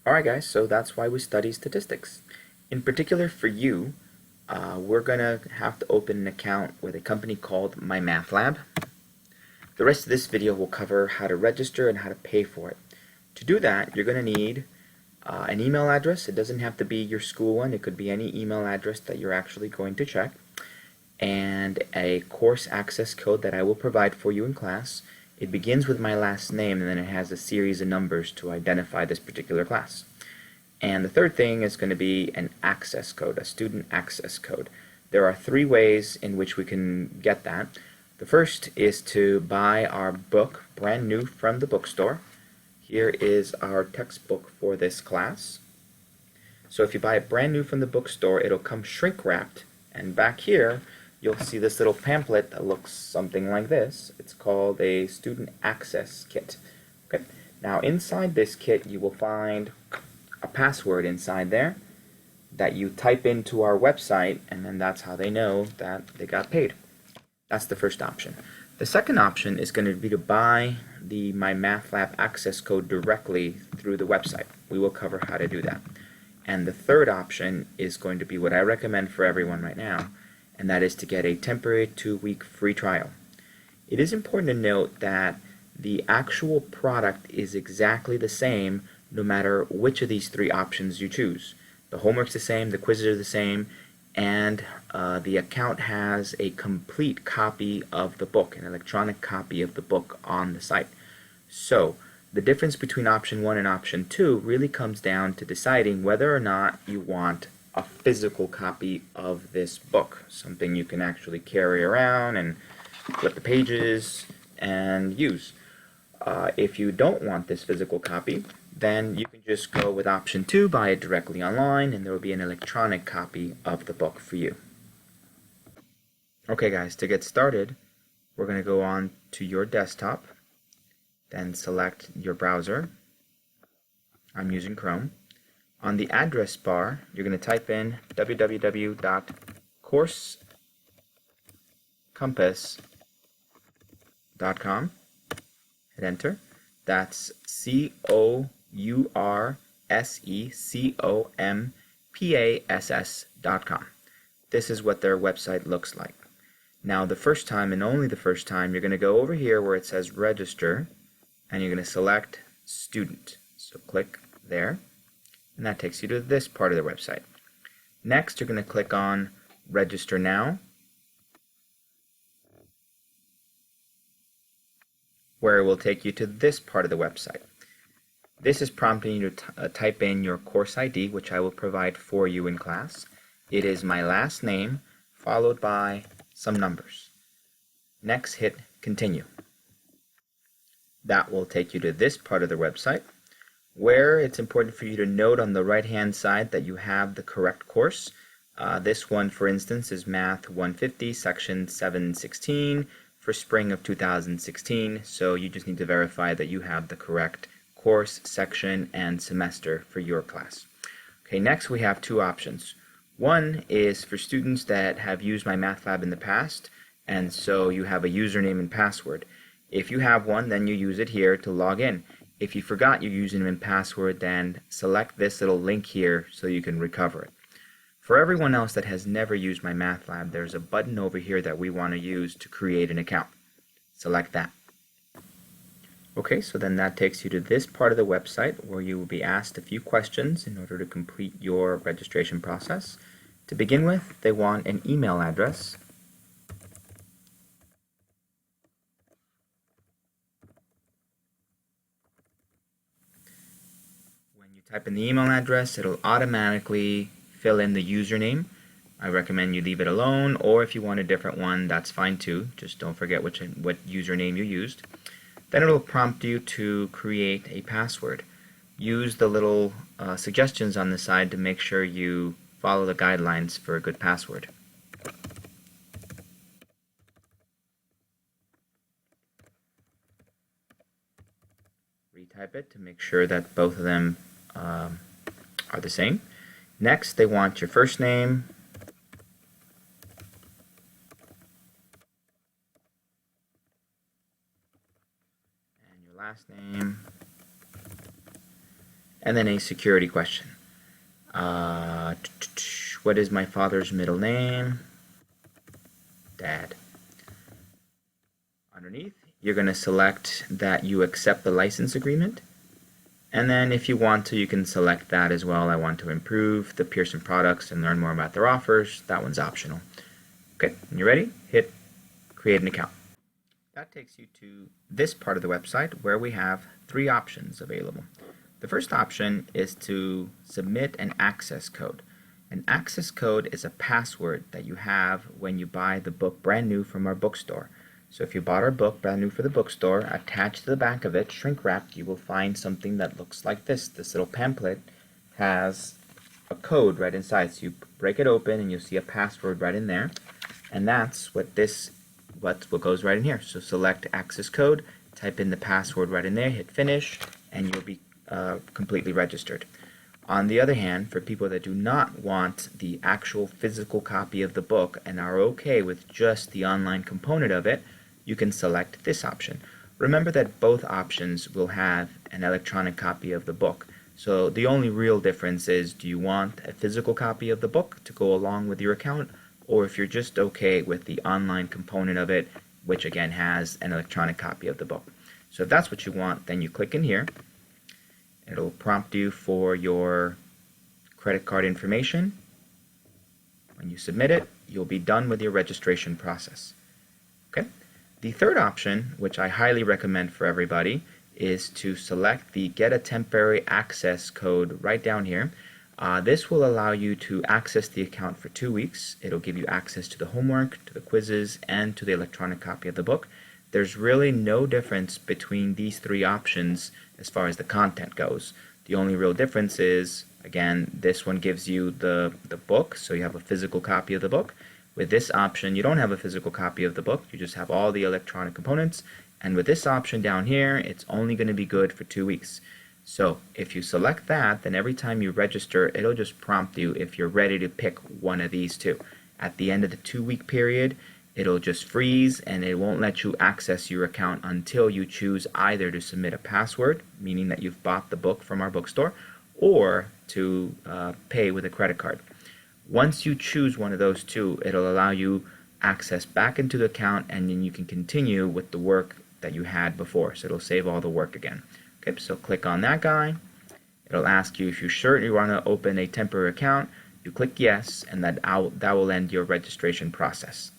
Alright guys, so that's why we study statistics. In particular for you, we're going to have to open an account with a company called MyMathLab. The rest of this video will cover how to register and how to pay for it. To do that, you're going to need an email address. It doesn't have to be your school one. It could be any email address that you're actually going to check. And a course access code that I will provide for you in class. It begins with my last name, and then it has a series of numbers to identify this particular class. And the third thing is going to be an access code, a student access code. There are three ways in which we can get that. The first is to buy our book brand new from the bookstore. Here is our textbook for this class. So if you buy it brand new from the bookstore, it'll come shrink wrapped, and back here you'll see this little pamphlet that looks something like this. It's called a student access kit. Okay. Now inside this kit you will find a password inside there that you type into our website, and then that's how they know that they got paid. That's the first option. The second option is going to be to buy the MyMathLab access code directly through the website. We will cover how to do that. And the third option is going to be what I recommend for everyone right now, and that is to get a temporary 2-week free trial. It is important to note that the actual product is exactly the same no matter which of these three options you choose. The homework's the same, the quizzes are the same, and the account has a complete copy of the book, an electronic copy of the book on the site. So the difference between option 1 and option 2 really comes down to deciding whether or not you want a physical copy of this book, something you can actually carry around and flip the pages and use. If you don't want this physical copy, then you can just go with option 2, buy it directly online, and there will be an electronic copy of the book for you. Okay guys, to get started, we're going to go on to your desktop, then select your browser. I'm using Chrome. On the address bar, you're going to type in www.coursecompas.com. Hit enter. That's COURSECOMPASS.com. This is what their website looks like. Now the first time, and only the first time, you're going to go over here where it says register, and you're going to select student. So click there, and that takes you to this part of the website. Next, you're going to click on register now, where it will take you to this part of the website. This is prompting you to type in your course ID, which I will provide for you in class. It is my last name followed by some numbers. Next, hit continue. That will take you to this part of the website, where it's important for you to note on the right hand side that you have the correct course. This one, for instance, is Math 150 section 716 for spring of 2016, so you just need to verify that you have the correct course, section, and semester for your class. Okay, next we have two options. One is for students that have used MyMathLab in the past, and so you have a username and password. If you have one, then you use it here to log in. If you forgot your username and password, then select this little link here so you can recover it. For everyone else that has never used MyMathLab, there's a button over here that we want to use to create an account. Select that. Okay, so then that takes you to this part of the website where you will be asked a few questions in order to complete your registration process. To begin with, they want an email address. When you type in the email address, it'll automatically fill in the username. I recommend you leave it alone, or if you want a different one, that's fine too. Just don't forget what username you used. Then it'll prompt you to create a password. Use the little suggestions on the side to make sure you follow the guidelines for a good password. Retype it to make sure that both of them are the same. Next, they want your first name, and your last name, and then a security question. What is my father's middle name? Dad. Underneath, you're going to select that you accept the license agreement. And then if you want to, you can select that as well. I want to improve the Pearson products and learn more about their offers. That one's optional. Okay, when you're ready, hit create an account. That takes you to this part of the website where we have 3 options available. The first option is to submit an access code. An access code is a password that you have when you buy the book brand new from our bookstore. So if you bought our book brand new for the bookstore, attached to the back of it, shrink wrapped, you will find something that looks like this. This little pamphlet has a code right inside. So you break it open and you'll see a password right in there. And that's what goes right in here. So select access code, type in the password right in there, hit finish, and you'll be completely registered. On the other hand, for people that do not want the actual physical copy of the book and are okay with just the online component of it, you can select this option. Remember that both options will have an electronic copy of the book. So the only real difference is, do you want a physical copy of the book to go along with your account, or if you're just okay with the online component of it, which again has an electronic copy of the book. So if that's what you want, then you click in here. It'll prompt you for your credit card information. When you submit it, you'll be done with your registration process. Okay. The third option, which I highly recommend for everybody, is to select the Get a Temporary Access code right down here. This will allow you to access the account for 2 weeks. It'll give you access to the homework, to the quizzes, and to the electronic copy of the book. There's really no difference between these 3 options as far as the content goes. The only real difference is, again, this one gives you the book, so you have a physical copy of the book. With this option, you don't have a physical copy of the book, you just have all the electronic components. And with this option down here, it's only going to be good for 2 weeks. So if you select that, then every time you register, it'll just prompt you if you're ready to pick one of these 2. At the end of the 2-week period, it'll just freeze and it won't let you access your account until you choose either to submit a password, meaning that you've bought the book from our bookstore, or to pay with a credit card. Once you choose one of those 2, it'll allow you access back into the account, and then you can continue with the work that you had before. So it'll save all the work again. Okay, so click on that guy. It'll ask you if you're sure you want to open a temporary account. You click yes, and that will end your registration process.